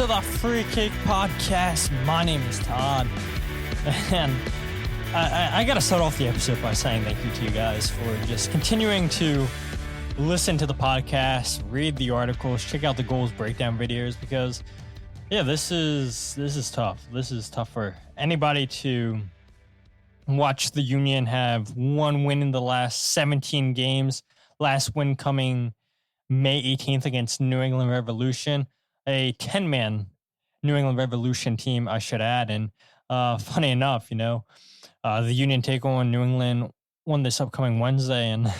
to the Free Kick Podcast. My name is Todd, and I got to start off the episode by saying thank you to you guys for just continuing to listen to the podcast, read the articles, check out the goals breakdown videos, because this is tough. This is tough for anybody to watch the Union have one win in the last 17 games. Last win coming May 18th against New England Revolution, a 10-man New England Revolution team, I should add. And funny enough, the Union take on New England on this upcoming Wednesday. And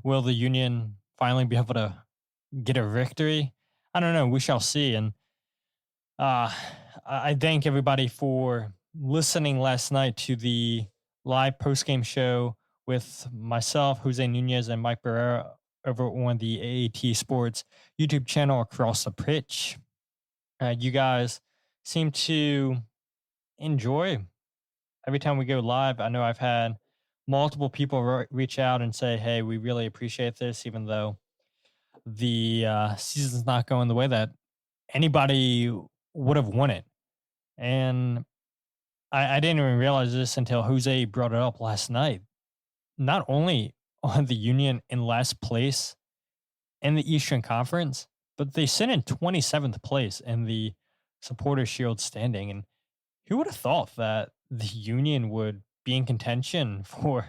will the Union finally be able to get a victory? I don't know. We shall see. And I thank everybody for listening last night to the live post-game show with myself, Jose Nunez, and Mike Barrera over on the AAT Sports YouTube channel Across the Pitch. You guys seem to enjoy every time we go live. I know I've had multiple people reach out and say, hey, we really appreciate this, even though the season's not going the way that anybody would have won it. And I didn't even realize this until Jose brought it up last night. Not only on the Union in last place in the Eastern Conference, but they sit in 27th place in the Supporters Shield standing. And who would have thought that the Union would be in contention for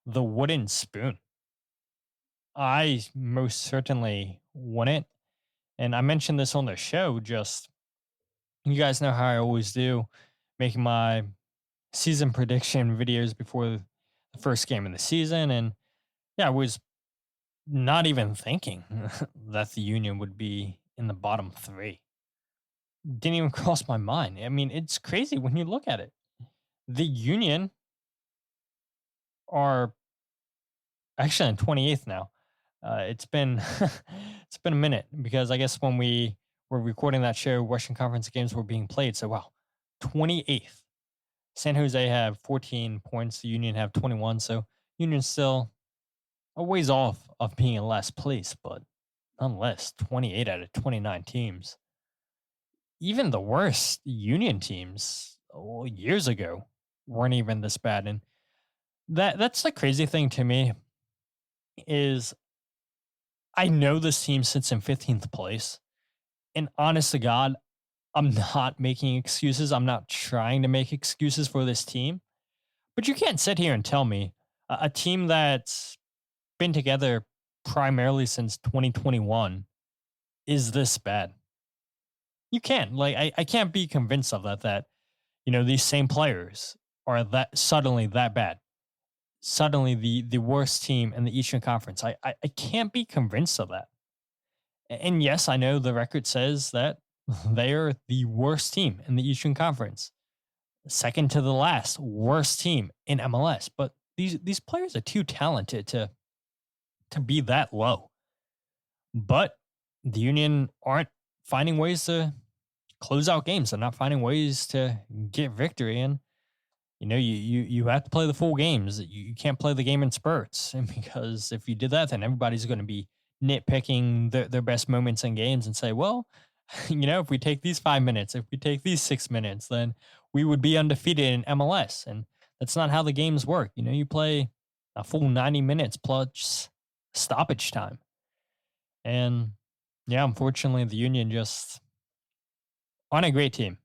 the wooden spoon? I most certainly wouldn't. And I mentioned this on the show, just you guys know how I always do, making my season prediction videos before the first game of the season. And I was not even thinking that the Union would be in the bottom three. Didn't even cross my mind. I mean, it's crazy when you look at it. The Union are actually in 28th now. It's been it's been a minute, because I guess when we were recording that show, Western Conference games were being played. So, wow, 28th. San Jose have 14 points. The Union have 21. So, Union's still a ways off of being in last place, but nonetheless, 28 out of 29 teams. Even the worst Union teams years ago weren't even this bad. And that's the crazy thing to me is I know this team sits in 15th place. And honest to God, I'm not making excuses. I'm not trying to make excuses for this team. But you can't sit here and tell me a team that's been together primarily since 2021 is this bad. You can't. I can't be convinced of that these same players are that suddenly that bad. Suddenly the worst team in the Eastern Conference. I can't be convinced of that. And yes, I know the record says that they are the worst team in the Eastern Conference. Second to the last worst team in MLS. But these players are too talented to be that low. But the Union aren't finding ways to close out games. They're not finding ways to get victory. And, you have to play the full games. You can't play the game in spurts. And because if you did that, then everybody's going to be nitpicking their best moments in games and say, well, if we take these 5 minutes, if we take these 6 minutes, then we would be undefeated in MLS. And that's not how the games work. You play a full 90 minutes plus stoppage time. And unfortunately, the Union just aren't a great team.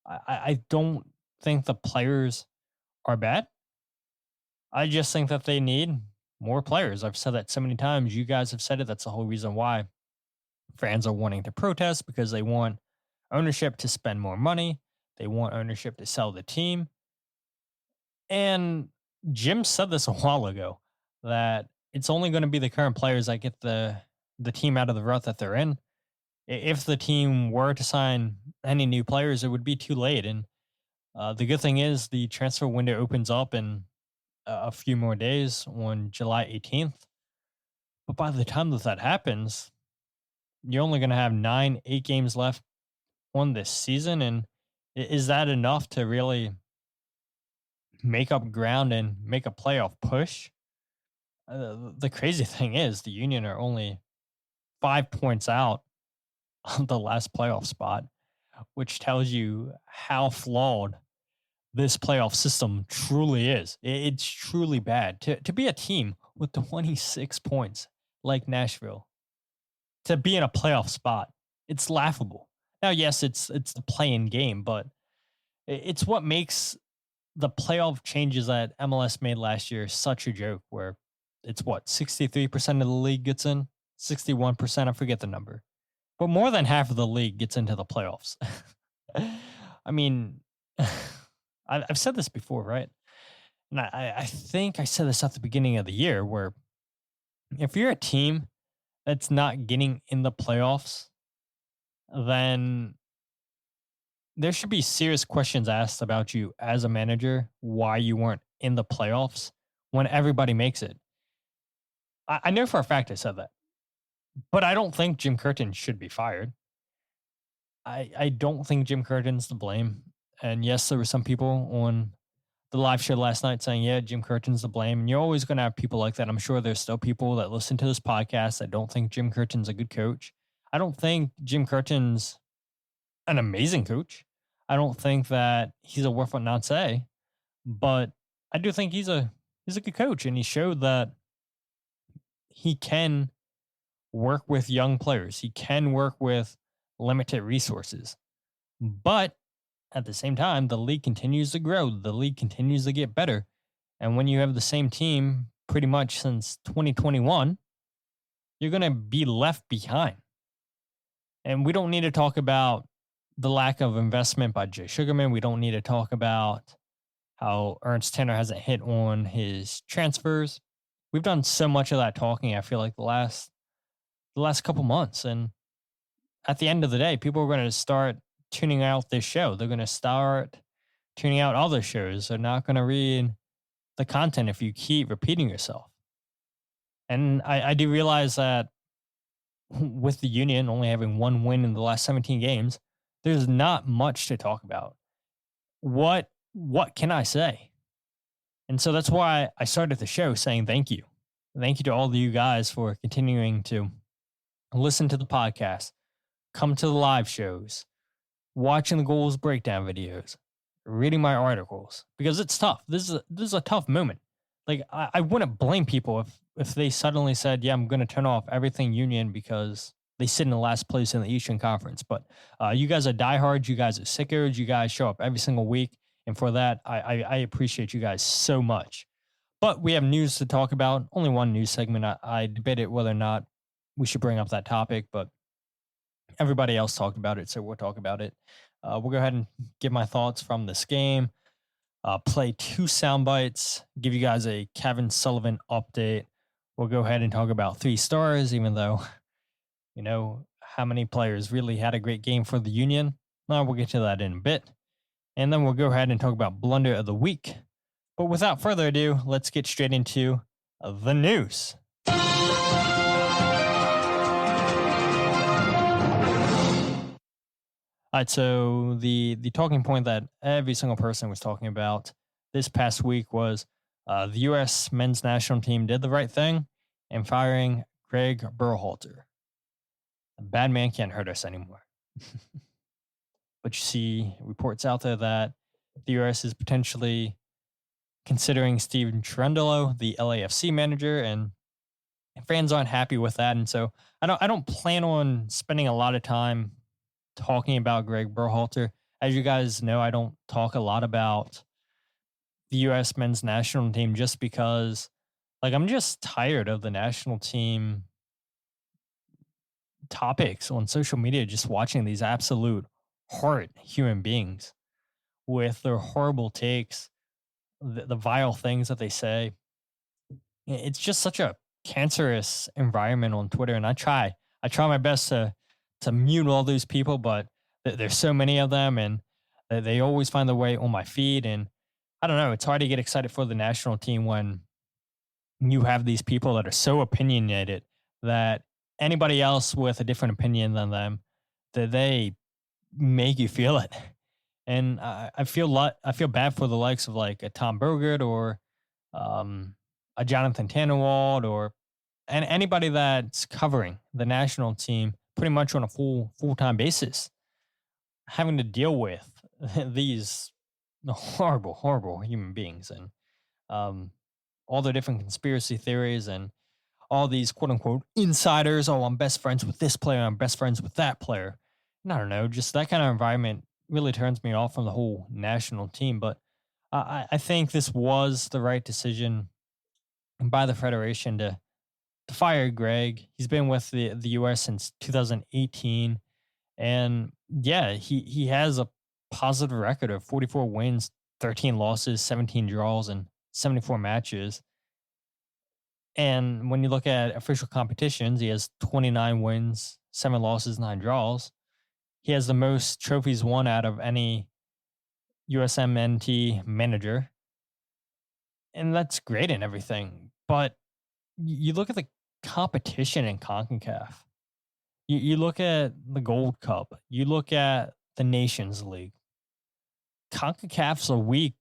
I don't think the players are bad. I just think that they need more players. I've said that so many times. You guys have said it. That's the whole reason why fans are wanting to protest, because they want ownership to spend more money. They want ownership to sell the team. And Jim said this a while ago, that it's only going to be the current players that get the team out of the rut that they're in. If the team were to sign any new players, it would be too late. And the good thing is the transfer window opens up in a few more days on July 18th. But by the time that happens, you're only going to have 8 games left on this season. And is that enough to really make up ground and make a playoff push? The crazy thing is the Union are only 5 points out on the last playoff spot. which tells you how flawed this playoff system truly is. It's truly bad. To be a team with 26 points like Nashville, to be in a playoff spot, it's laughable. Now, yes, it's the play-in game, but it's what makes the playoff changes that MLS made last year such a joke. Where it's what 63% of the league gets in, 61%. I forget the number, but more than half of the league gets into the playoffs. I mean, I've said this before, right? And I think I said this at the beginning of the year, where if you're a team that's not getting in the playoffs, then there should be serious questions asked about you as a manager, why you weren't in the playoffs when everybody makes it. I know for a fact I said that, but I don't think Jim Curtin should be fired. I don't think Jim Curtin's to blame. And yes, there were some people on the live show last night saying, yeah, Jim Curtin's to blame. And you're always going to have people like that. I'm sure there's still people that listen to this podcast that don't think Jim Curtin's a good coach. I don't think Jim Curtin's an amazing coach. I don't think that he's a worth what not say, but I do think he's a good coach, and he showed that he can work with young players. He can work with limited resources. But at the same time, the league continues to grow. The league continues to get better. And when you have the same team pretty much since 2021, you're going to be left behind. And we don't need to talk about the lack of investment by Jay Sugarman. We don't need to talk about how Ernst Tanner hasn't hit on his transfers. We've done so much of that talking, I feel like, the last couple months. And at the end of the day, people are going to start tuning out this show. They're going to start tuning out other shows. They're not going to read the content if you keep repeating yourself. And I do realize that with the Union only having one win in the last 17 games, there's not much to talk about. What can I say? And so that's why I started the show saying thank you. Thank you to all of you guys for continuing to listen to the podcast, come to the live shows, watching the goals breakdown videos, reading my articles, because it's tough. This is a tough moment. Like I wouldn't blame people if they suddenly said, yeah, I'm going to turn off everything Union because they sit in the last place in the Eastern Conference. But you guys are diehards. You guys are sickos. You guys show up every single week. And for that, I appreciate you guys so much. But we have news to talk about. Only one news segment. I debated whether or not we should bring up that topic, but everybody else talked about it, so we'll talk about it. We'll go ahead and give my thoughts from this game. Play 2 sound bites. Give you guys a Cavan Sullivan update. We'll go ahead and talk about 3 stars, even though, you know, how many players really had a great game for the Union. We'll get to that in a bit. And then we'll go ahead and talk about blunder of the week. But without further ado, let's get straight into the news. All right, so the talking point that every single person was talking about this past week was the U.S. men's national team did the right thing in firing Gregg Berhalter. A bad man can't hurt us anymore. But you see reports out there that the U.S. is potentially considering Steven Cherundolo, the LAFC manager, and fans aren't happy with that. And so I don't plan on spending a lot of time talking about Gregg Berhalter. As you guys know, I don't talk a lot about the U.S. men's national team just because, like, I'm just tired of the national team topics on social media, just watching these absolute horrid human beings with their horrible takes, the vile things that they say. It's just such a cancerous environment on Twitter, and I try my best to mute all those people, but there's so many of them, and they always find their way on my feed. And I don't know, it's hard to get excited for the national team when you have these people that are so opinionated that anybody else with a different opinion than them, that they make you feel it. And I feel bad for the likes of like a Tom Bogert or a Jonathan Tannenwald or anybody that's covering the national team pretty much on a full-time basis. having to deal with these horrible, horrible human beings and um, all the different conspiracy theories and all these quote unquote insiders. Oh, I'm best friends with this player. I'm best friends with that player. And I don't know, just that kind of environment really turns me off from the whole national team. But I think this was the right decision by the federation to fire Greg. He's been with the US since 2018. And yeah, he has a positive record of 44 wins, 13 losses, 17 draws, and 74 matches. And when you look at official competitions, he has 29 wins, 7 losses, 9 draws. He has the most trophies won out of any USMNT manager. And that's great and everything. But you look at the competition in CONCACAF. You look at the Gold Cup. You look at the Nations League. CONCACAF's a weak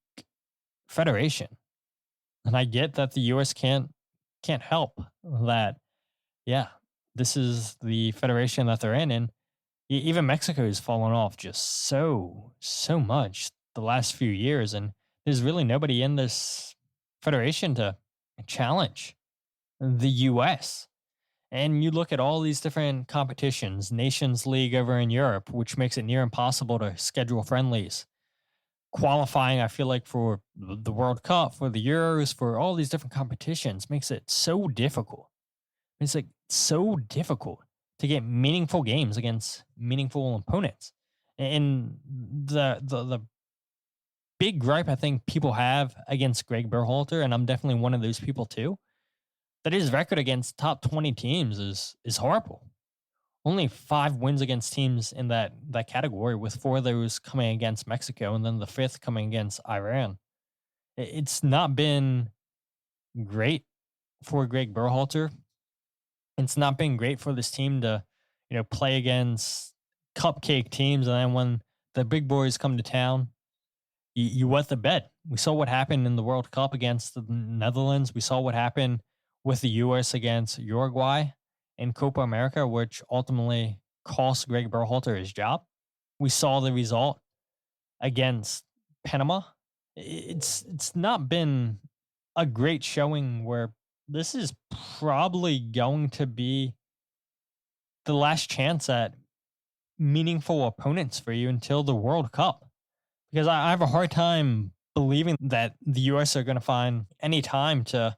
federation. And I get that the US can't help that. Yeah, this is the federation that they're in, and even Mexico has fallen off just so much the last few years, and there's really nobody in this federation to challenge the US. And you look at all these different competitions, Nations League over in Europe, which makes it near impossible to schedule friendlies. Qualifying, I feel like, for the World Cup, for the Euros, for all these different competitions makes it so difficult. It's like so difficult to get meaningful games against meaningful opponents. And the big gripe I think people have against Gregg Berhalter, and I'm definitely one of those people too, that his record against top 20 teams is horrible. Only 5 wins against teams in that category, with 4 of those coming against Mexico and then the 5th coming against Iran. It's not been great for Gregg Berhalter. It's not been great for this team to, play against cupcake teams, and then when the big boys come to town, you wet the bed. We saw what happened in the World Cup against the Netherlands. We saw what happened with the U.S. against Uruguay in Copa America, which ultimately cost Gregg Berhalter his job. We saw the result against Panama. It's not been a great showing, where this is probably going to be the last chance at meaningful opponents for you until the World Cup. Because I have a hard time believing that the US are going to find any time to,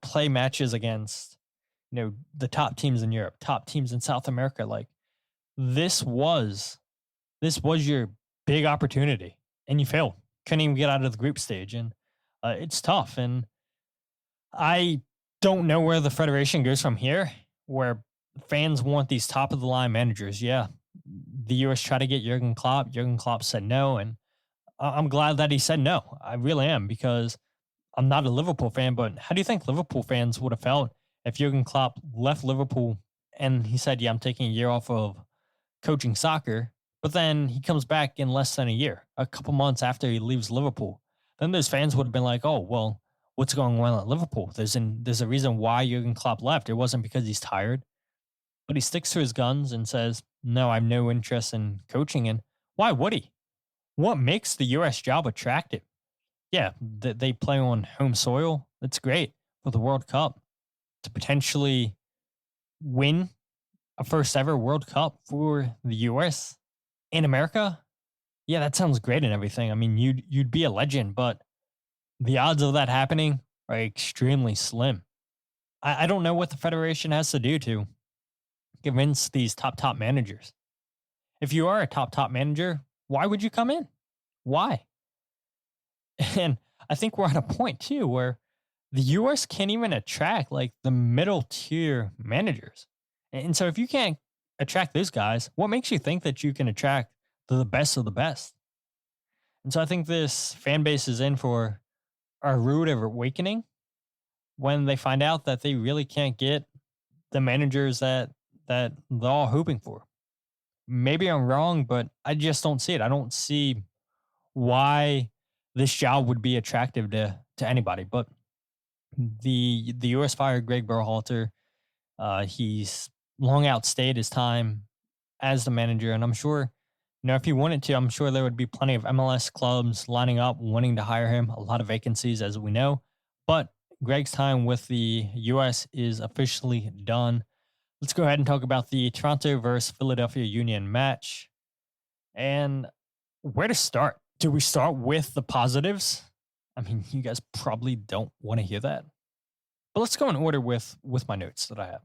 play matches against, the top teams in Europe, top teams in South America. Like, this was your big opportunity, and you failed. Couldn't even get out of the group stage, and it's tough. And I don't know where the federation goes from here, where fans want these top of the line managers. Yeah, the US tried to get Jurgen Klopp. Jurgen Klopp said no, and I'm glad that he said no. I really am, because I'm not a Liverpool fan, but how do you think Liverpool fans would have felt if Jurgen Klopp left Liverpool and he said, "Yeah, I'm taking a year off of coaching soccer," but then he comes back in less than a year, a couple months after he leaves Liverpool? Then those fans would have been like, "Oh, well, what's going on at Liverpool? There's a reason why Jurgen Klopp left. It wasn't because he's tired." But he sticks to his guns and says, "No, I have no interest in coaching." And why would he? What makes the US job attractive? Yeah, they play on home soil. That's great for the World Cup. To potentially win a first ever World Cup for the US in America, yeah, that sounds great and everything. I mean, you'd be a legend, but the odds of that happening are extremely slim. I don't know what the Federation has to do to convince these top managers. If you are a top manager, why would you come in? Why? And I think we're at a point too where the US can't even attract like the middle tier managers. And so if you can't attract those guys, what makes you think that you can attract the best of the best? And so I think this fan base is in for a rude awakening when they find out that they really can't get the managers that they're all hoping for. Maybe I'm wrong, but I just don't see it. I don't see why this job would be attractive to anybody. But the US fired Gregg Berhalter. He's long outstayed his time as the manager, and I'm sure If he wanted to, I'm sure there would be plenty of MLS clubs lining up, wanting to hire him. A lot of vacancies, as we know. But Gregg's time with the U.S. is officially done. Let's go ahead and talk about the Toronto versus Philadelphia Union match. And where to start? Do we start with the positives? I mean, you guys probably don't want to hear that. But let's go in order with my notes that I have.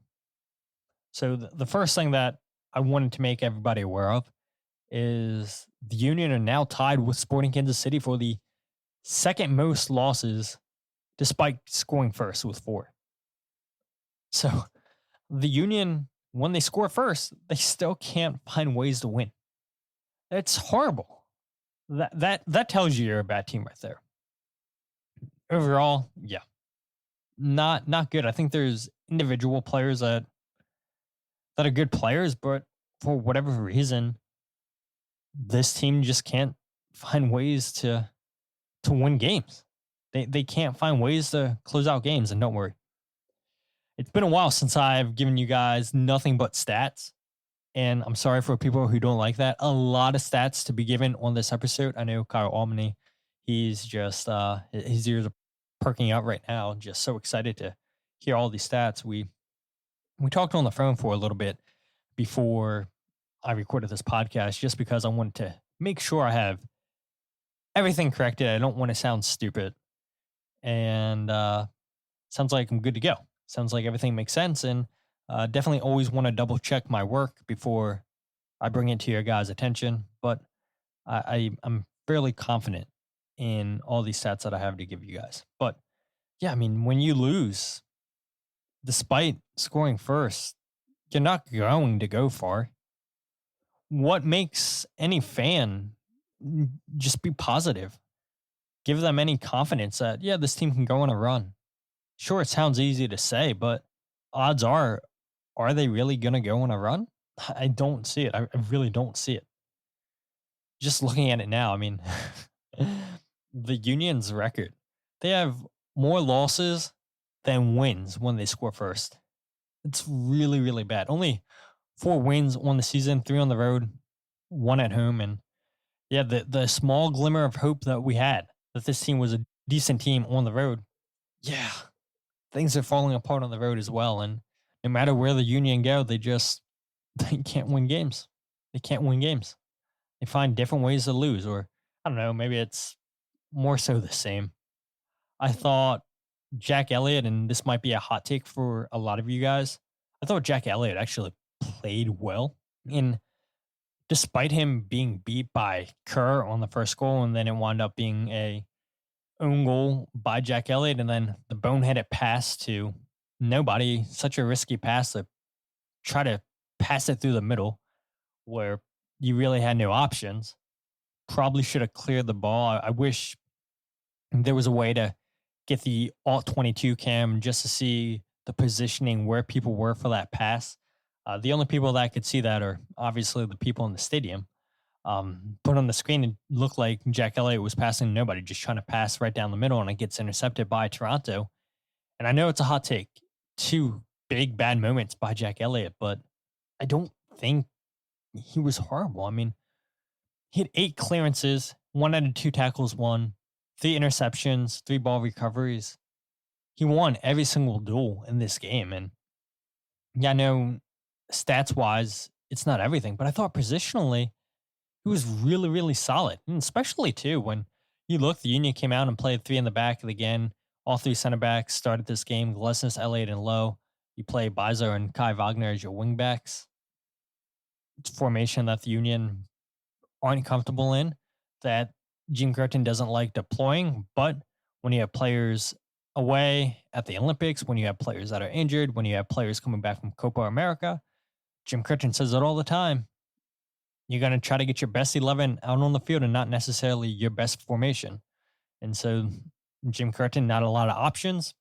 So the first thing that I wanted to make everybody aware of is the Union are now tied with Sporting Kansas City for the second most losses despite scoring first with 4. So the Union, when they score first, they still can't find ways to win. It's horrible. That tells you you're a bad team right there. Overall, yeah. Not good. I think there's individual players that are good players, but for whatever reason, this team just can't find ways to win games. They can't find ways to close out games, and don't worry. It's been a while since I've given you guys nothing but stats, and I'm sorry for people who don't like that. A lot of stats to be given on this episode. I know Kyle Almany, he's just his ears are perking out right now. Just so excited to hear all these stats. We talked on the phone for a little bit before I recorded this podcast, just because I wanted to make sure I have everything corrected. I don't want to sound stupid. And sounds like I'm good to go. Sounds like everything makes sense. And definitely always want to double check my work before I bring it to your guys' attention. But I'm fairly confident in all these stats that I have to give you guys. But yeah, I mean, when you lose, despite scoring first, you're not going to go far. What makes any fan just be positive? Give them any confidence that, yeah, this team can go on a run. Sure, it sounds easy to say, but odds are they really going to go on a run? I don't see it. I really don't see it. Just looking at it now, I mean, the Union's record, they have more losses than wins when they score first. It's really, really bad. Only 4 wins on the season, 3 on the road, 1 at home. And yeah, the small glimmer of hope that we had that this team was a decent team on the road, yeah, things are falling apart on the road as well. And no matter where the Union go, they can't win games. They can't win games. They find different ways to lose, or I don't know, maybe it's more so the same. I thought Jack Elliott, and this might be a hot take for a lot of you guys, I thought Jack Elliott actually played well. And despite him being beat by Kerr on the first goal, and then it wound up being a own goal by Jack Elliott, and then the boneheaded pass to nobody, such a risky pass to try to pass it through the middle where you really had no options. Probably should have cleared the ball. I wish there was a way to get the alt 22 cam just to see the positioning where people were for that pass. The only people that could see that are obviously the people in the stadium. But on the screen, it looked like Jack Elliott was passing nobody, just trying to pass right down the middle, and it gets intercepted by Toronto. And I know it's a hot take, 2 big bad moments by Jack Elliott, but I don't think he was horrible. I mean, he had 8 clearances, 1 out of 2 tackles won, 3 interceptions, 3 ball recoveries. He won every single duel in this game. And yeah, I know stats wise, it's not everything, but I thought positionally, he was really, really solid. And especially too, when you look, the Union came out and played 3 in the back again. All 3 center backs started this game. Glesnes, Elliott, and Lowe. You play Bizer and Kai Wagner as your wing backs. It's a formation that the Union aren't comfortable in, that Jim Curtin doesn't like deploying. But when you have players away at the Olympics, when you have players that are injured, when you have players coming back from Copa America, Jim Curtin says it all the time. You're going to try to get your best 11 out on the field and not necessarily your best formation. And so Jim Curtin, not a lot of options.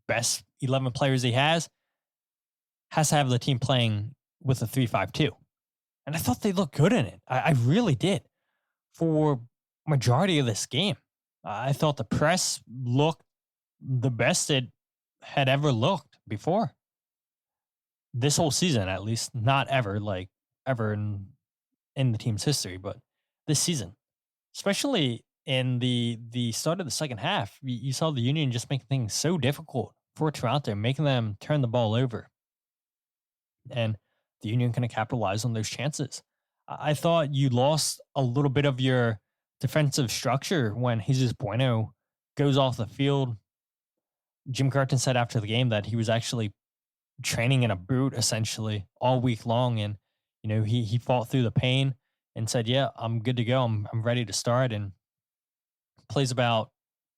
Best 11 players he has to have the team playing with a 3-5-2. And I thought they looked good in it. I really did. For majority of this game, I thought the press looked the best it had ever looked before. This whole season, at least. Not ever, like ever in in the team's history, but this season, especially in the start of the second half, you saw the Union just making things so difficult for Toronto, making them turn the ball over, and the Union kind of capitalized on those chances. I thought you lost a little bit of your defensive structure when Jesus Bueno goes off the field. Jim Curtin said after the game that he was actually training in a boot essentially all week long, and he fought through the pain and said, "Yeah, I'm good to go. I'm ready to start." And plays about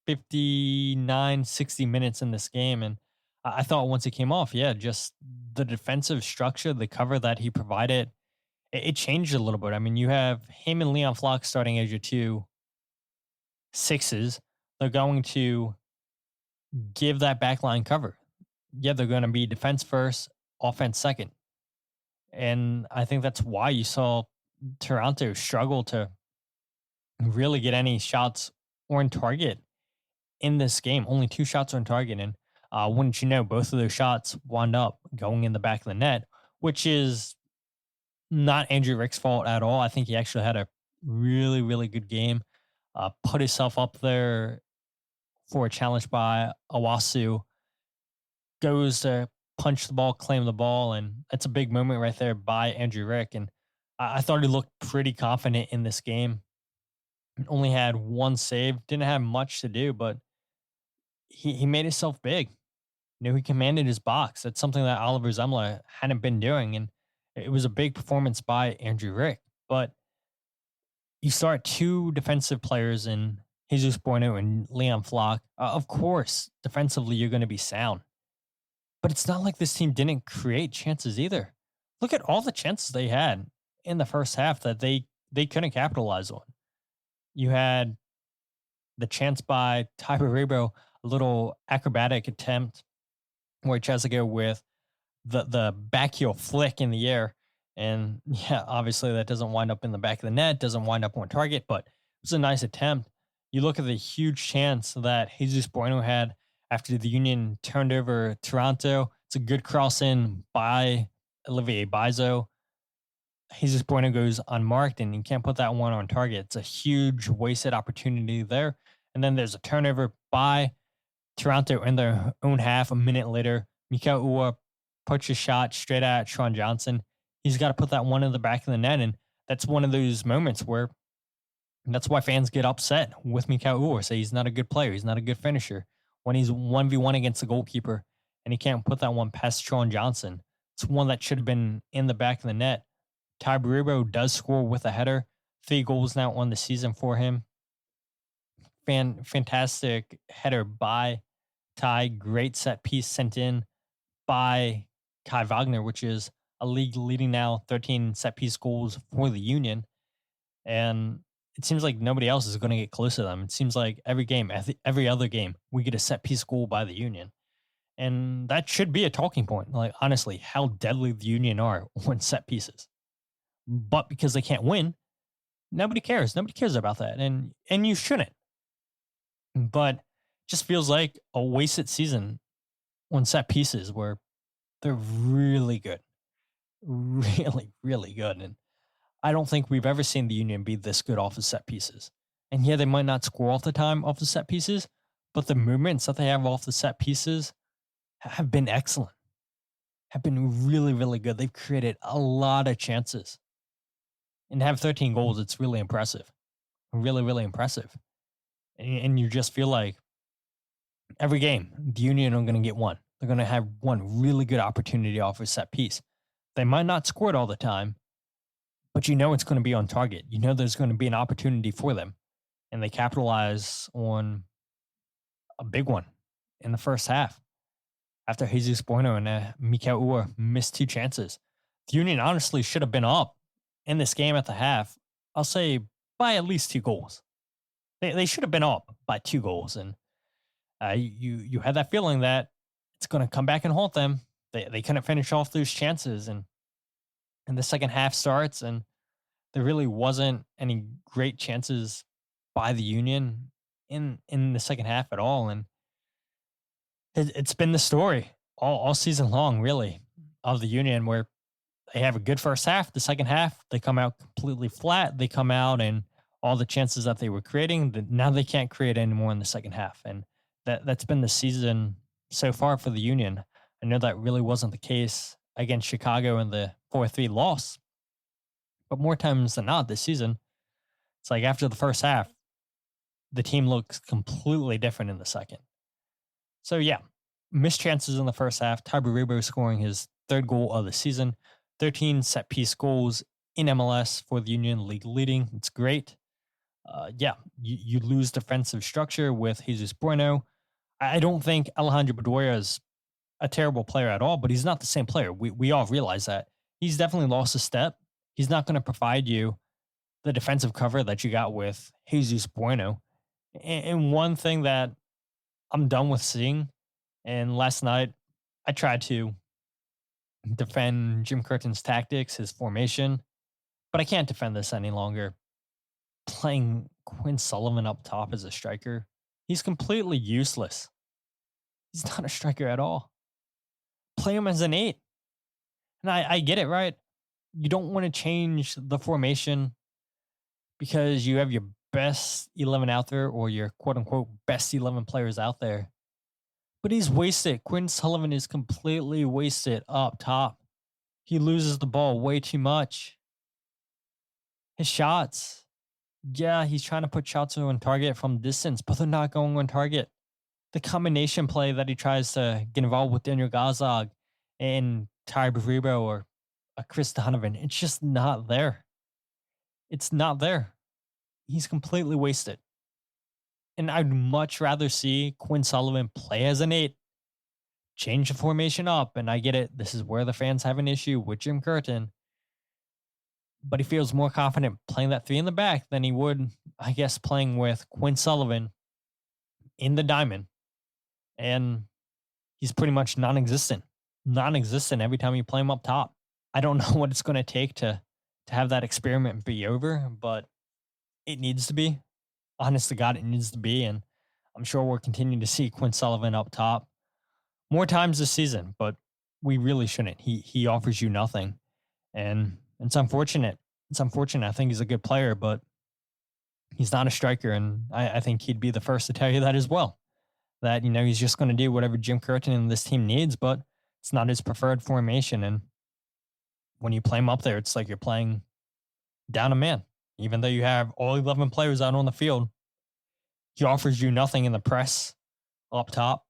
59, 60 minutes in this game. And I thought once he came off, yeah, just the defensive structure, the cover that he provided, it changed a little bit. I mean, you have him and Leon Flock starting as your two sixes. They're going to give that backline cover. Yeah, they're going to be defense first, offense second. And I think that's why you saw Toronto struggle to really get any shots on target in this game. Only two shots on target. And wouldn't you know, both of those shots wound up going in the back of the net, which is not Andrew Rick's fault at all. I think he actually had a really, really good game. Put himself up there for a challenge by Awasu. Goes to punch the ball, claim the ball, and that's a big moment right there by Andrew Rick. And I thought he looked pretty confident in this game. Only had one save, didn't have much to do, but he made himself big. He commanded his box. That's something that Oliver Zemla hadn't been doing, and it was a big performance by Andrew Rick. But you start two defensive players in Jesus Bueno and Leon Flock. Of course, defensively, you're going to be sound. But it's not like this team didn't create chances either. Look at all the chances they had in the first half that they couldn't capitalize on. You had the chance by Ty Baribo, a little acrobatic attempt where he tries to go with the back heel flick in the air. And yeah, obviously that doesn't wind up in the back of the net, doesn't wind up on target, but it was a nice attempt. You look at the huge chance that Jesus Bueno had after the Union turned over Toronto. It's a good cross in by Olivier Bizo. Jesus Bueno goes unmarked and you can't put that one on target. It's a huge wasted opportunity there. And then there's a turnover by Toronto in their own half. A minute later, Mikal Ua puts a shot straight at Sean Johnson. He's got to put that one in the back of the net. And that's one of those moments where that's why fans get upset with Mikal Ua, say he's not a good player. He's not a good finisher. When he's 1v1 against the goalkeeper and he can't put that one past Sean Johnson. It's one that should have been in the back of the net. Ty Baribo does score with a header. 3 goals now on the season for him. Fantastic header by Ty. Great set piece sent in by Kai Wagner, which is a league leading now 13 set piece goals for the Union. And it seems like nobody else is going to get close to them. It seems like every game, every other game, we get a set piece goal by the Union. And that should be a talking point. Like, honestly, how deadly the Union are on set pieces. But because they can't win, nobody cares. Nobody cares about that. And you shouldn't. But just feels like a wasted season on set pieces where they're really good. Really, really good. And I don't think we've ever seen the Union be this good off of set pieces. And yeah, they might not score all the time off the set pieces, but the movements that they have off the set pieces have been excellent, have been really, really good. They've created a lot of chances. And to have 13 goals, it's really impressive. Really, really impressive. And you just feel like every game, the Union are going to get one. They're going to have one really good opportunity off a set piece. They might not score it all the time, but you know it's going to be on target. You know there's going to be an opportunity for them. And they capitalize on a big one in the first half. After Jesus Bueno and Mikal Ua missed 2 chances. The Union honestly should have been up in this game at the half, I'll say by at least 2 goals. They should have been up by 2 goals. And you had that feeling that it's going to come back and haunt them. They couldn't finish off those chances. And the second half starts, and there really wasn't any great chances by the Union in the second half at all. And it's been the story all season long, really, of the Union, where They have a good first half. The second half, they come out completely flat. They come out and all the chances that they were creating, now they can't create anymore in the second half. And that's been the season so far for the Union. I know that really wasn't the case against Chicago in the 4-3 loss, but more times than not this season, it's like after the first half, the team looks completely different in the second. So yeah, missed chances in the first half. Todd scoring his third goal of the season, 13 set piece goals in MLS for the Union, league leading. It's great. Yeah, you lose defensive structure with Jesus Bueno. I don't think Alejandro Bedoya is a terrible player at all, but he's not the same player. We all realize that. He's definitely lost a step. He's not going to provide you the defensive cover that you got with Jesus Bueno. And one thing that I'm done with seeing, and last night I tried to defend Jim Curtin's tactics, his formation, but I can't defend this any longer. Playing Quinn Sullivan up top as a striker, he's completely useless. He's not a striker at all. Play him as an 8. And I get it, right? You don't want to change the formation because you have your best 11 out there or your quote unquote best 11 players out there. But he's wasted. Quinn Sullivan is completely wasted up top. He loses the ball way too much. His shots, yeah, he's trying to put shots on target from distance, but they're not going on target. The combination play that he tries to get involved with Daniel Gazog and Ty Baribo or Chris Donovan, it's just not there. It's not there. He's completely wasted. And I'd much rather see Quinn Sullivan play as an 8, change the formation up, and I get it. This is where the fans have an issue with Jim Curtin. But he feels more confident playing that 3 in the back than he would, I guess, playing with Quinn Sullivan in the diamond. And he's pretty much non-existent every time you play him up top. I don't know what it's going to take to have that experiment be over, but it needs to be. Honest to God, it needs to be. And I'm sure we'll continue to see Quinn Sullivan up top more times this season, but we really shouldn't. He offers you nothing. And it's unfortunate. It's unfortunate. I think he's a good player, but he's not a striker. And I think he'd be the first to tell you that as well. That, he's just going to do whatever Jim Curtin and this team needs, but it's not his preferred formation. And when you play him up there, it's like you're playing down a man. Even though you have all 11 players out on the field, he offers you nothing in the press up top.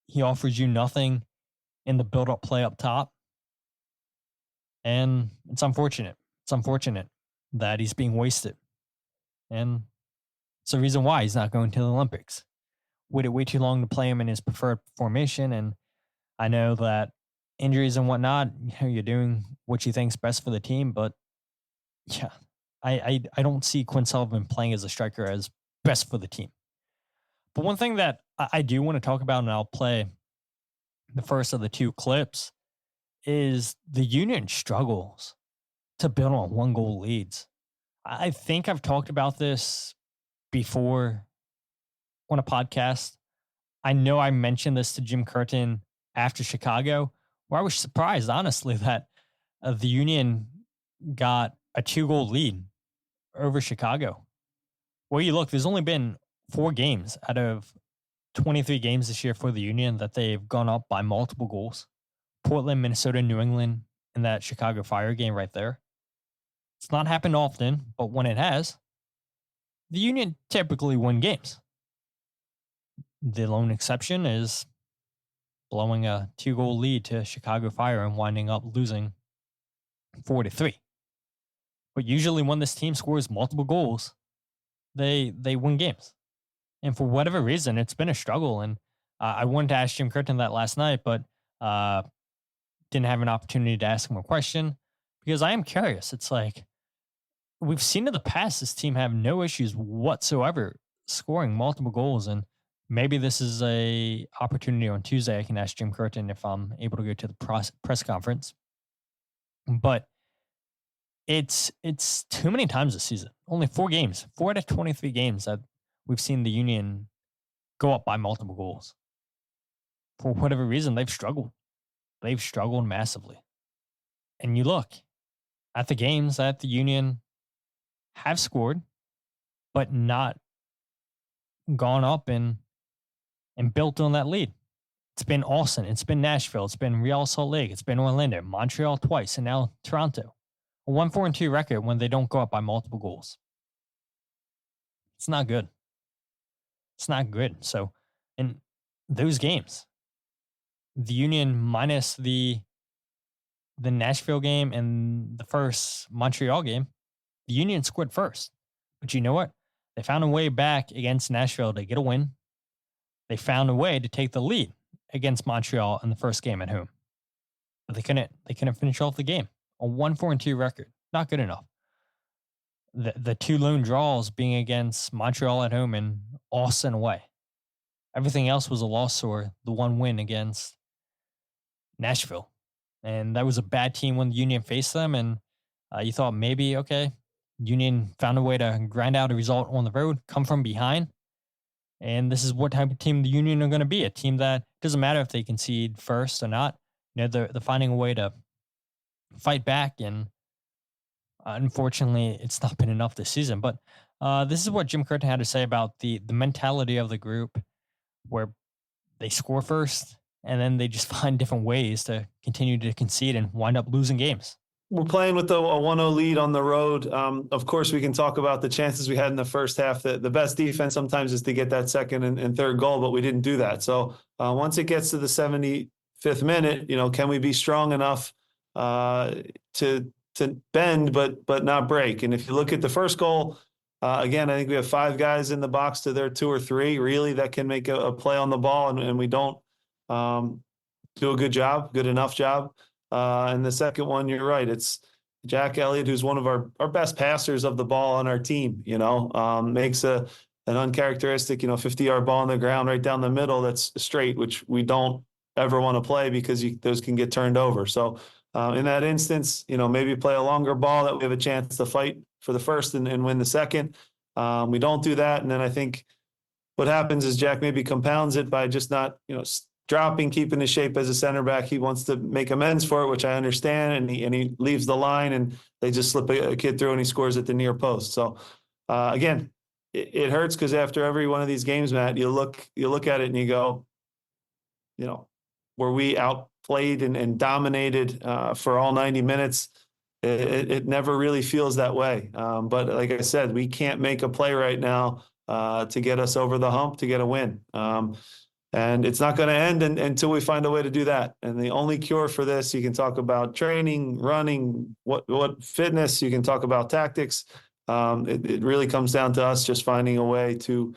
He offers you nothing in the build-up play up top. And it's unfortunate. It's unfortunate that he's being wasted. And it's the reason why he's not going to the Olympics. Waited way too long to play him in his preferred formation. And I know that injuries and whatnot, you're doing what you think's best for the team. But yeah, I don't see Quinn Sullivan playing as a striker as best for the team. But one thing that I do want to talk about, and I'll play the first of the 2 clips, is the Union struggles to build on 1-goal leads. I think I've talked about this before on a podcast. I know I mentioned this to Jim Curtin after Chicago, where I was surprised, honestly, that the Union got a 2-goal lead over Chicago. Well, you look, there's only been 4 games out of 23 games this year for the Union that they've gone up by multiple goals. Portland, Minnesota, New England, and that Chicago Fire game right there. It's not happened often, but when it has, the Union typically win games. The lone exception is blowing a 2-goal lead to Chicago Fire and winding up losing 4-3. But usually when this team scores multiple goals, they win games. And for whatever reason, it's been a struggle. And I wanted to ask Jim Curtin that last night, but didn't have an opportunity to ask him a question because I am curious. It's like we've seen in the past this team have no issues whatsoever scoring multiple goals. And maybe this is a opportunity on Tuesday. I can ask Jim Curtin if I'm able to go to the press conference. But it's too many times this season. Only 4 games, 4 out of 23 games that we've seen the Union go up by multiple goals. For whatever reason, they've struggled. They've struggled massively. And you look at the games that the Union have scored, but not gone up and built on that lead. It's been Austin, it's been Nashville, it's been Real Salt Lake, it's been Orlando, Montreal twice, and now Toronto. A 1-4-2 record when they don't go up by multiple goals. It's not good. It's not good. So, in those games, the Union minus the Nashville game and the first Montreal game, the Union scored first. But you know what? They found a way back against Nashville to get a win. They found a way to take the lead against Montreal in the first game at home. But they couldn't finish off the game. A 1-4-2 record. Not good enough. The two lone draws being against Montreal at home and Austin away. Everything else was a loss or the one win against Nashville. And that was a bad team when the Union faced them. And you thought maybe, okay, Union found a way to grind out a result on the road, come from behind. And this is what type of team the Union are going to be. A team that doesn't matter if they concede first or not. You know, they're finding a way to fight back. And unfortunately, it's not been enough this season. But this is what Jim Curtin had to say about the mentality of the group, where they score first and then they just find different ways to continue to concede and wind up losing games. We're playing with a 1-0 lead on the road. Of course, we can talk about the chances we had in the first half. The best defense sometimes is to get that second and third goal, but we didn't do that. So once it gets to the 75th minute, you know, can we be strong enough to bend but not break? And if you look at the first goal, again, I think we have 5 guys in the box to their 2 or 3 really that can make a play on the ball, and we don't do a good enough job. And the second one, you're right. It's Jack Elliott, who's one of our best passers of the ball on our team, you know, makes an uncharacteristic, 50-yard ball on the ground right down the middle that's straight, which we don't ever want to play because those can get turned over. So in that instance, maybe play a longer ball that we have a chance to fight for the first and win the second. We don't do that. And then I think what happens is Jack maybe compounds it by just not, dropping, keeping his shape as a center back. He wants to make amends for it, which I understand. And he leaves the line and they just slip a kid through and he scores at the near post. So again, it hurts because after every one of these games, Matt, you look at it and you go, were we outplayed and dominated for all 90 minutes? It never really feels that way. But like I said, we can't make a play right now to get us over the hump to get a win. And it's not going to end until we find a way to do that. And the only cure for this, you can talk about training, running, what fitness, you can talk about tactics. It really comes down to us just finding a way to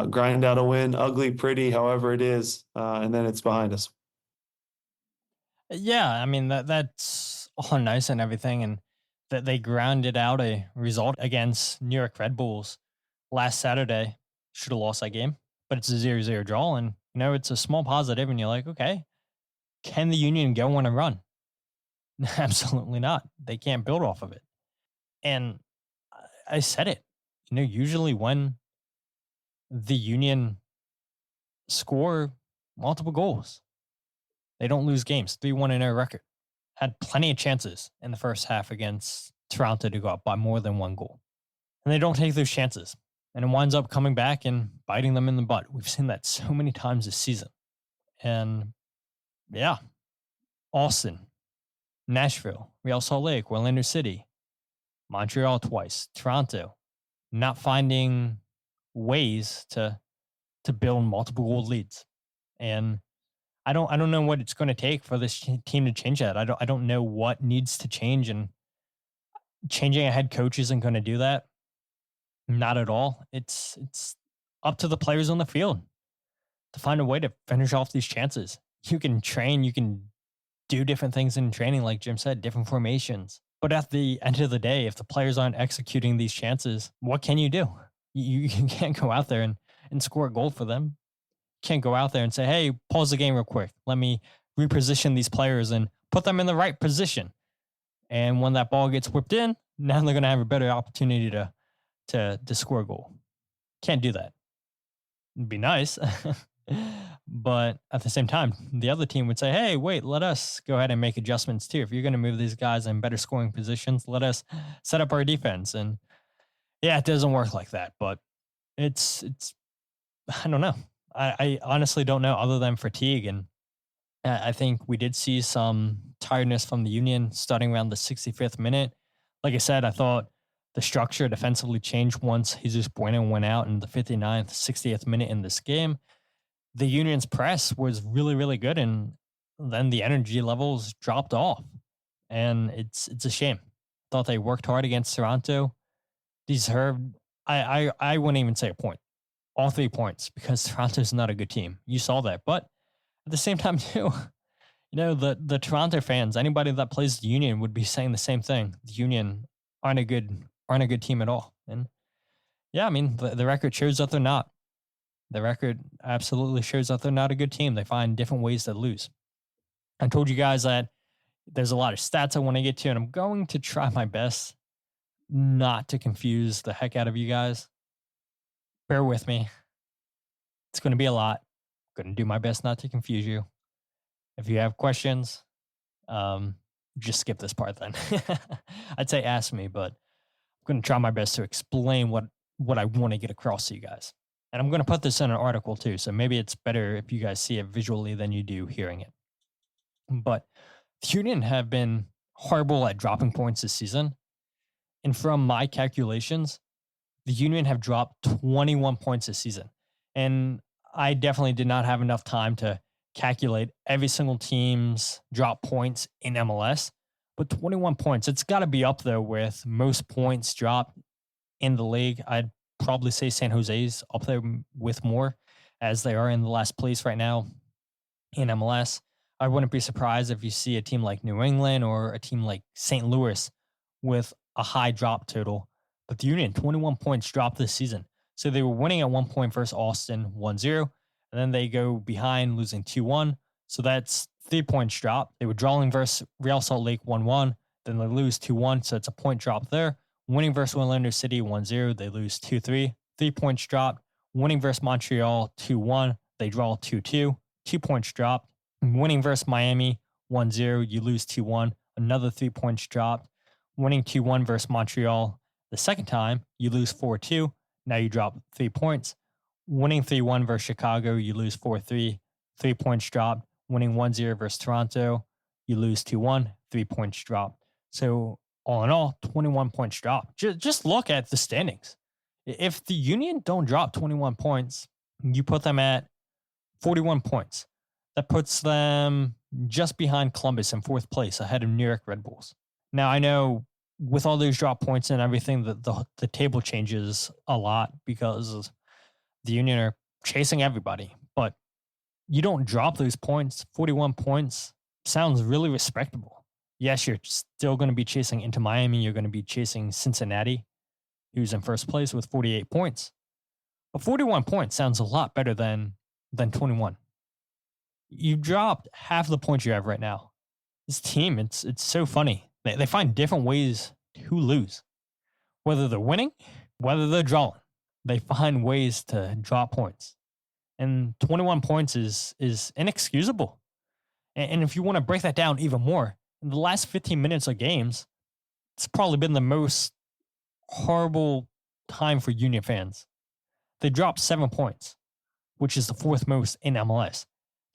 grind out a win, ugly, pretty, however it is, and then it's behind us. Yeah, I mean, that's all nice and everything, and that they grounded out a result against New York Red Bulls last Saturday. Should have lost that game, but it's a 0-0 draw, and it's a small positive, and you're like, okay, can the Union go on a run? Absolutely not. They can't build off of it. And I said it, usually when the Union score multiple goals, they don't lose games. 3-1-0 record. Had plenty of chances in the first half against Toronto to go up by more than 1 goal. And they don't take those chances. And it winds up coming back and biting them in the butt. We've seen that so many times this season. And yeah, Austin, Nashville, Real Salt Lake, Orlando City, Montreal twice, Toronto, not finding ways to build multiple goal leads. And I don't know what it's going to take for this team to change that. I don't know what needs to change, and changing a head coach isn't going to do that. Not at all. It's up to the players on the field to find a way to finish off these chances. You can train, you can do different things in training, like Jim said, different formations. But at the end of the day, if the players aren't executing these chances, what can you do? You can't go out there and score a goal for them. You can't go out there and say, hey, pause the game real quick. Let me reposition these players and put them in the right position. And when that ball gets whipped in, now they're going to have a better opportunity to score a goal. Can't do that. It'd be nice, But at the same time, the other team would say, hey, wait, let us go ahead and make adjustments too. If you're going to move these guys in better scoring positions, let us set up our defense. And yeah, it doesn't work like that. But it's I don't know. I honestly don't know other than fatigue. And I think we did see some tiredness from the Union starting around the 65th minute. Like I said, I thought the structure defensively changed once Jesus Bueno went out in the 59th, 60th minute in this game. The Union's press was really, really good, and then the energy levels dropped off. And it's a shame. Thought they worked hard against Toronto. Deserved, I wouldn't even say a point. All 3 points, because Toronto's not a good team. You saw that. But at the same time, too, the Toronto fans, anybody that plays the Union would be saying the same thing. The Union aren't a good team at all. And yeah, I mean, the record shows that they're not. The record absolutely shows that they're not a good team. They find different ways to lose. I told you guys that there's a lot of stats I want to get to, and I'm going to try my best not to confuse the heck out of you guys. Bear with me. It's going to be a lot. I'm going to do my best not to confuse you. If you have questions, just skip this part then. I'd say ask me, but I'm going to try my best to explain what I want to get across to you guys. And I'm going to put this in an article too, so maybe it's better if you guys see it visually than you do hearing it. But the Union have been horrible at dropping points this season. And from my calculations, the Union have dropped 21 points this season. And I definitely did not have enough time to calculate every single team's drop points in MLS. But 21 points, it's got to be up there with most points dropped in the league. I'd probably say San Jose's up there with more, as they are in the last place right now in MLS. I wouldn't be surprised if you see a team like New England or a team like St. Louis with a high drop total. But the Union, 21 points dropped this season. So they were winning at 1 point versus Austin 1-0. And then they go behind, losing 2-1. So that's 3 points drop. They were drawing versus Real Salt Lake 1-1. Then they lose 2-1. So it's a point drop there. Winning versus Orlando City 1-0. They lose 2-3. 3 points dropped. Winning versus Montreal 2-1. They draw 2-2. 2 points dropped. Winning versus Miami 1-0. You lose 2-1. Another 3 points dropped. Winning 2-1 versus Montreal the second time, you lose 4-2. Now you drop 3 points. Winning 3-1 versus Chicago, you lose 4-3. 3 points dropped. Winning 1-0 versus Toronto, you lose 2-1. 3 points dropped. So all in all, 21 points dropped. Just look at the standings. If the Union don't drop 21 points, you put them at 41 points. That puts them just behind Columbus in 4th place, ahead of New York Red Bulls. Now, I know with all those drop points and everything, the table changes a lot because the Union are chasing everybody. But you don't drop those points. 41 points sounds really respectable. Yes, you're still going to be chasing into Miami. You're going to be chasing Cincinnati, who's in 1st place with 48 points. But 41 points sounds a lot better than 21. You dropped half the points you have right now. This team, it's so funny. They find different ways to lose. Whether they're winning, whether they're drawing, they find ways to drop points. And 21 points is inexcusable. And if you want to break that down even more, in the last 15 minutes of games, it's probably been the most horrible time for Union fans. They dropped 7 points, which is the 4th most in MLS.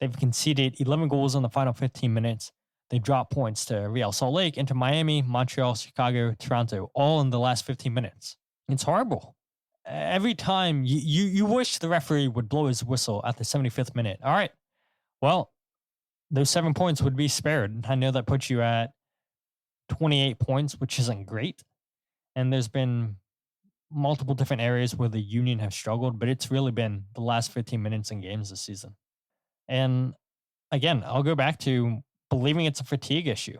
They've conceded 11 goals in the final 15 minutes. They dropped points to Real Salt Lake, into Miami, Montreal, Chicago, Toronto, all in the last 15 minutes. It's horrible. Every time you wish the referee would blow his whistle at the 75th minute. All right, well, those 7 points would be spared. I know that puts you at 28 points, which isn't great. And there's been multiple different areas where the Union have struggled, but it's really been the last 15 minutes in games this season. And again, I'll go back to believing it's a fatigue issue.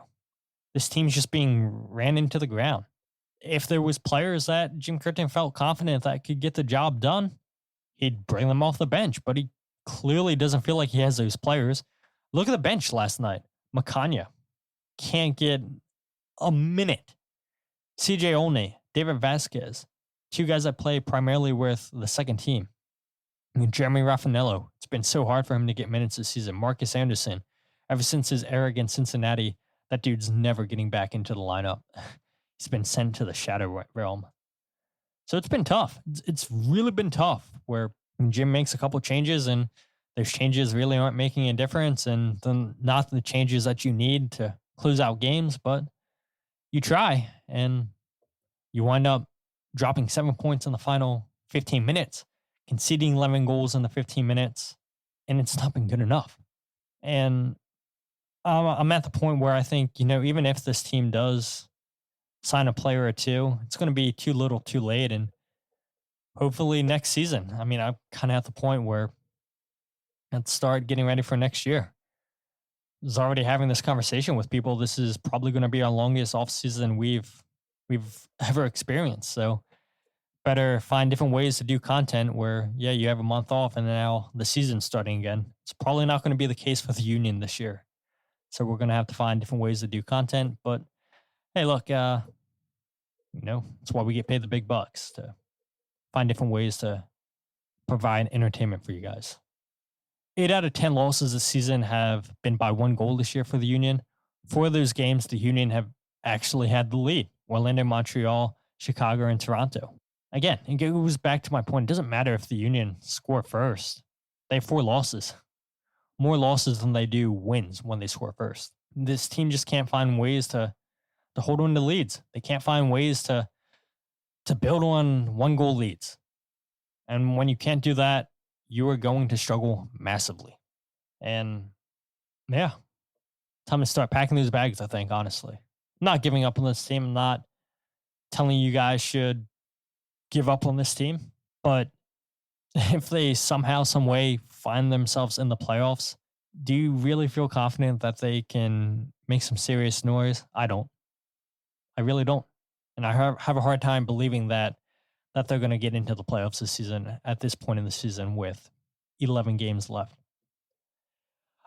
This team's just being ran into the ground. If there was players that Jim Curtin felt confident that could get the job done, he'd bring them off the bench, but he clearly doesn't feel like he has those players. Look at the bench last night. Macania can't get a minute. CJ Olney, David Vasquez, 2 guys that play primarily with the second team. Jeremy Raffanello, it's been so hard for him to get minutes this season. Marcus Anderson, ever since his era against Cincinnati, that dude's never getting back into the lineup. He's been sent to the shadow realm. So it's been tough. It's really been tough where Jim makes a couple changes and those changes really aren't making a difference. And then not the changes that you need to close out games, but you try and you wind up dropping 7 points in the final 15 minutes, conceding 11 goals in the 15 minutes, and it's not been good enough. And I'm at the point where I think, even if this team does sign a player or two, it's going to be too little too late. And hopefully next season, I'm kind of at the point where I'd start getting ready for next year. I was already having this conversation with people. This is probably going to be our longest offseason we've ever experienced. So better find different ways to do content where, you have a month off and now the season's starting again. It's probably not going to be the case for the Union this year. So we're going to have to find different ways to do content. But hey, look, that's why we get paid the big bucks, to find different ways to provide entertainment for you guys. 8 out of 10 losses this season have been by 1 goal this year for the Union. 4 of those games, the Union have actually had the lead. Orlando, Montreal, Chicago, and Toronto. Again, it goes back to my point. It doesn't matter if the Union score first. They have 4 losses. More losses than they do wins when they score first. This team just can't find ways to hold on to leads. They can't find ways to build on 1-goal leads. And when you can't do that, you are going to struggle massively. And time to start packing those bags, I think, honestly. I'm not giving up on this team. I'm not telling you guys should give up on this team. But if they somehow, some way find themselves in the playoffs, do you really feel confident that they can make some serious noise? I don't. I really don't. And I have a hard time believing that they're going to get into the playoffs this season at this point in the season with 11 games left.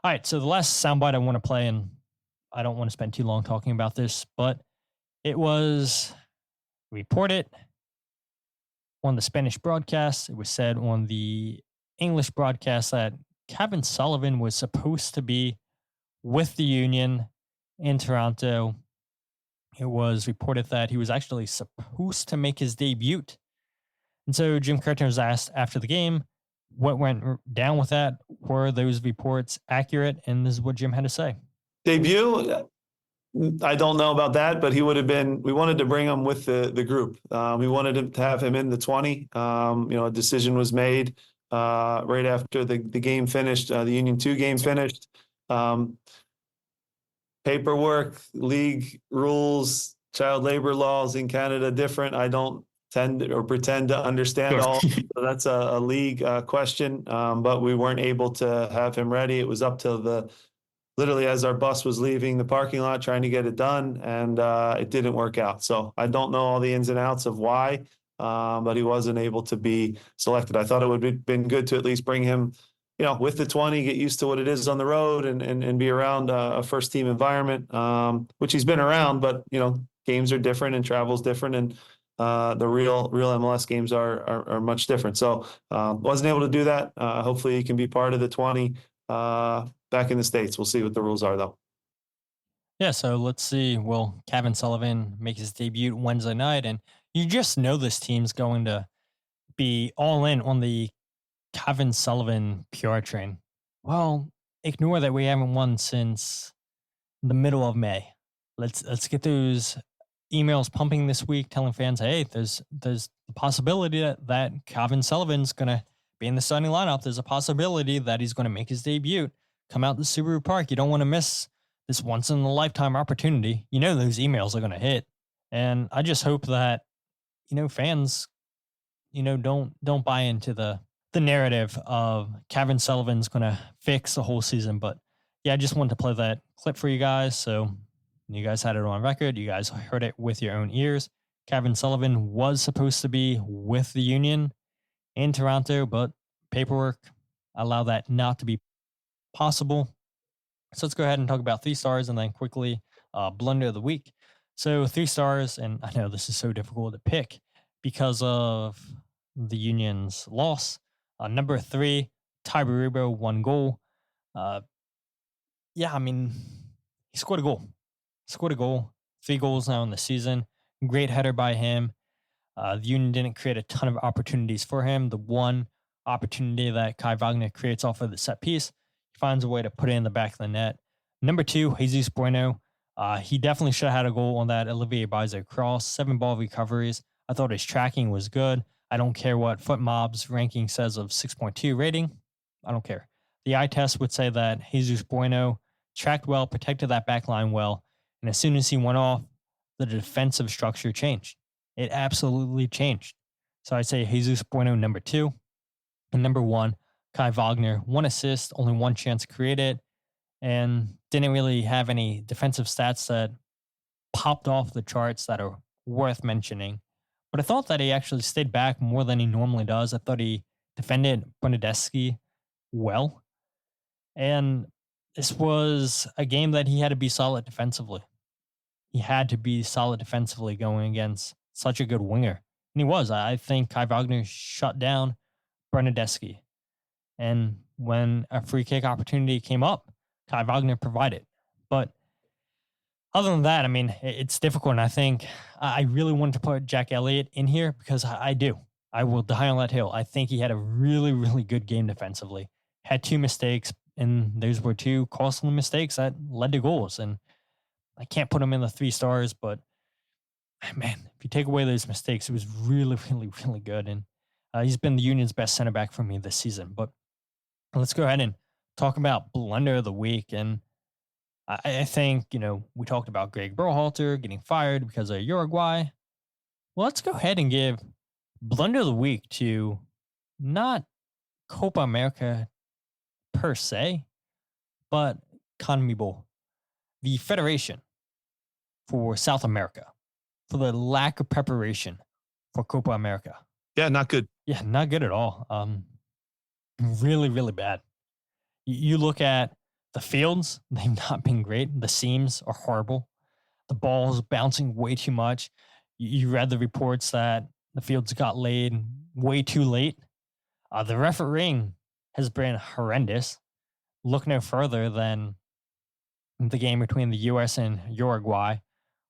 All right, so the last soundbite I want to play, and I don't want to spend too long talking about this, but it was reported on the Spanish broadcast. It was said on the English broadcast that Cavan Sullivan was supposed to be with the Union in Toronto. It was reported that he was actually supposed to make his debut. And so Jim Curtin was asked after the game, what went down with that? Were those reports accurate? And this is what Jim had to say. Debut? I don't know about that, but he would have been. We wanted to bring him with the group. We wanted to have him in the 20. A decision was made right after the game finished. The Union 2 game finished. Paperwork, league rules, child labor laws in Canada different. I don't tend or pretend to understand all. So that's a league question, but we weren't able to have him ready. It was up to literally as our bus was leaving the parking lot trying to get it done, and it didn't work out. So I don't know all the ins and outs of why, but he wasn't able to be selected. I thought it would have been good to at least bring him, with the 20, get used to what it is on the road and be around a first team environment, which he's been around, but, games are different and travel's different. And the real MLS games are much different. So wasn't able to do that. Hopefully he can be part of the 20 back in the States. We'll see what the rules are, though. Yeah, so let's see. Will Cavan Sullivan make his debut Wednesday night? And you just know this team's going to be all in on the Cavan Sullivan PR train. Well, ignore that we haven't won since the middle of May. Let's get those emails pumping this week telling fans, hey, there's the possibility that Cavan Sullivan's going to be in the starting lineup. There's a possibility that he's going to make his debut, come out to Subaru Park. You don't want to miss this once-in-a-lifetime opportunity. Those emails are going to hit. And I just hope that, fans, don't buy into the narrative of Cavan Sullivan's going to fix the whole season. But, I just wanted to play that clip for you guys. So you guys had it on record. You guys heard it with your own ears. Cavan Sullivan was supposed to be with the Union in Toronto, but paperwork allowed that not to be possible. So let's go ahead and talk about 3 stars and then quickly blunder of the week. So 3 stars, and I know this is so difficult to pick because of the Union's loss. Number 3, Tyberibo, 1 goal. Uh, yeah, I mean, he scored a goal. Scored a goal. 3 goals now in the season. Great header by him. The Union didn't create a ton of opportunities for him. The one opportunity that Kai Wagner creates off of the set piece, he finds a way to put it in the back of the net. Number 2, Jesus Bueno. He definitely should have had a goal on that Olivier Bizer cross. 7 ball recoveries. I thought his tracking was good. I don't care what Foot Mob's ranking says of 6.2 rating. I don't care. The eye test would say that Jesus Bueno tracked well, protected that back line well, and as soon as he went off, the defensive structure changed. It absolutely changed. So I'd say Jesus Bueno, number 2. And number 1, Kai Wagner, 1 assist, only 1 chance created, and didn't really have any defensive stats that popped off the charts that are worth mentioning. But I thought that he actually stayed back more than he normally does. I thought he defended Bernadeschi well. And this was a game that he had to be solid defensively. He had to be solid defensively going against such a good winger. And he was. I think Kai Wagner shut down Bernadeschi. And when a free kick opportunity came up, Kai Wagner provided. But other than that, I mean, it's difficult. And I think I really wanted to put Jack Elliott in here because I do. I will die on that hill. I think he had a really, really good game defensively. Had 2 mistakes, and those were 2 costly mistakes that led to goals. And I can't put him in the 3 stars, but man, if you take away those mistakes, it was really, really, really good. And he's been the Union's best center back for me this season. But let's go ahead and talk about blunder of the week. And I think, we talked about Gregg Berhalter getting fired because of Uruguay. Well, let's go ahead and give blunder of the week to not Copa America per se, but Conmebol, the federation for South America, for the lack of preparation for Copa America. Yeah, not good. Yeah, not good at all. Really, really bad. You look at the fields, they've not been great. The seams are horrible. The ball's bouncing way too much. You read the reports that the fields got laid way too late. The refereeing has been horrendous. Look no further than the game between the U.S. and Uruguay,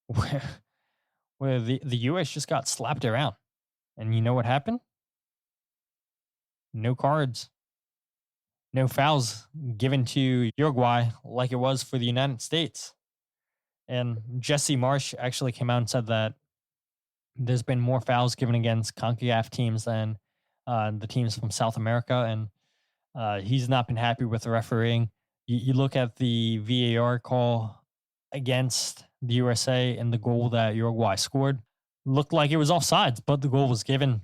where the U.S. just got slapped around. And you know what happened? No cards. No fouls given to Uruguay like it was for the United States. And Jesse Marsh actually came out and said that there's been more fouls given against CONCACAF teams than the teams from South America. And he's not been happy with the refereeing. You look at the VAR call against the USA and the goal that Uruguay scored. Looked like it was offsides, but the goal was given.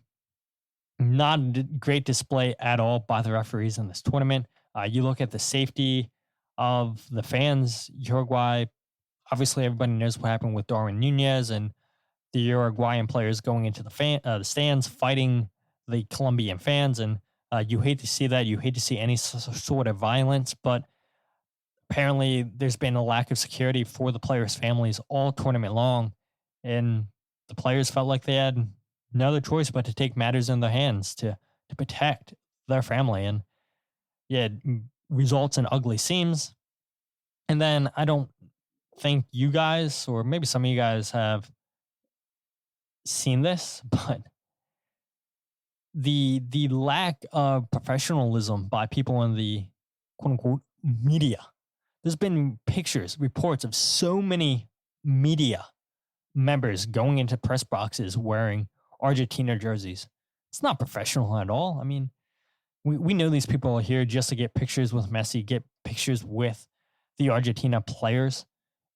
Not a great display at all by the referees in this tournament. You look at the safety of the fans. Uruguay, obviously everybody knows what happened with Darwin Nunez and the Uruguayan players going into the stands, fighting the Colombian fans. And you hate to see that. You hate to see any sort of violence, but apparently there's been a lack of security for the players' families all tournament long. And the players felt like they had no other choice but to take matters in their hands to protect their family. And yeah, it results in ugly seams. And then I don't think you guys, or maybe some of you guys, have seen this, but the lack of professionalism by people in the quote unquote media. There's been pictures, reports of so many media members going into press boxes wearing Argentina jerseys. It's not professional at all. I mean, we know these people are here just to get pictures with Messi, get pictures with the Argentina players,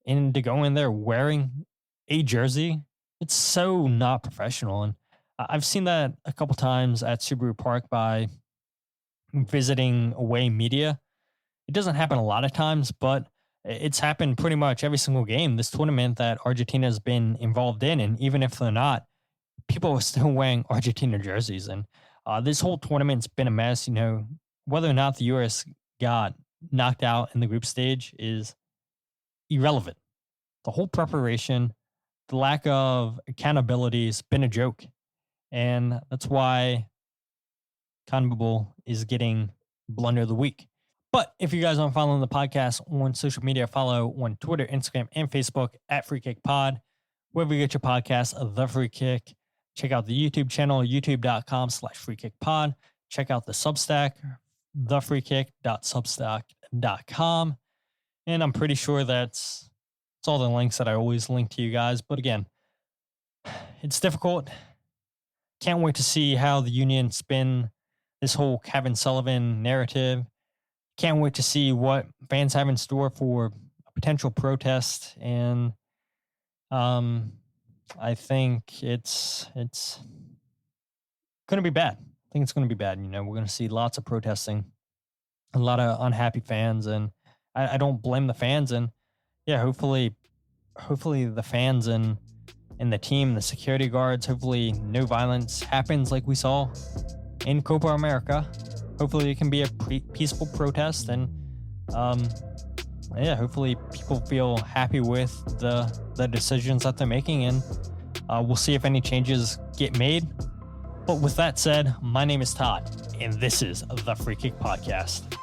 and to go in there wearing a jersey, it's so not professional. And I've seen that a couple times at Subaru Park by visiting away media. It doesn't happen a lot of times, but it's happened pretty much every single game this tournament that Argentina has been involved in. And even if they're not, people are still wearing Argentina jerseys. And this whole tournament's been a mess. Whether or not the U.S. got knocked out in the group stage is irrelevant. The whole preparation, the lack of accountability has been a joke. And that's why Conmebol is getting blunder of the week. But if you guys aren't following the podcast on social media, follow on Twitter, Instagram, and Facebook at Free Kick Pod. Wherever you get your podcast, The Free Kick. Check out the YouTube channel, youtube.com/freekickpod. Check out the Substack, thefreekick.substack.com. And I'm pretty sure that's all the links that I always link to you guys. But again, it's difficult. Can't wait to see how the Union spin this whole Cavan Sullivan narrative. Can't wait to see what fans have in store for a potential protest. And I think it's going to be bad. I think it's going to be bad. We're going to see lots of protesting, a lot of unhappy fans, and I don't blame the fans. And yeah, hopefully the fans and the team, the security guards, hopefully no violence happens like we saw in Copa America. Hopefully it can be a peaceful protest, and hopefully people feel happy with the decisions that they're making, and we'll see if any changes get made. But with that said, my name is Todd, and this is the Free Kick Podcast.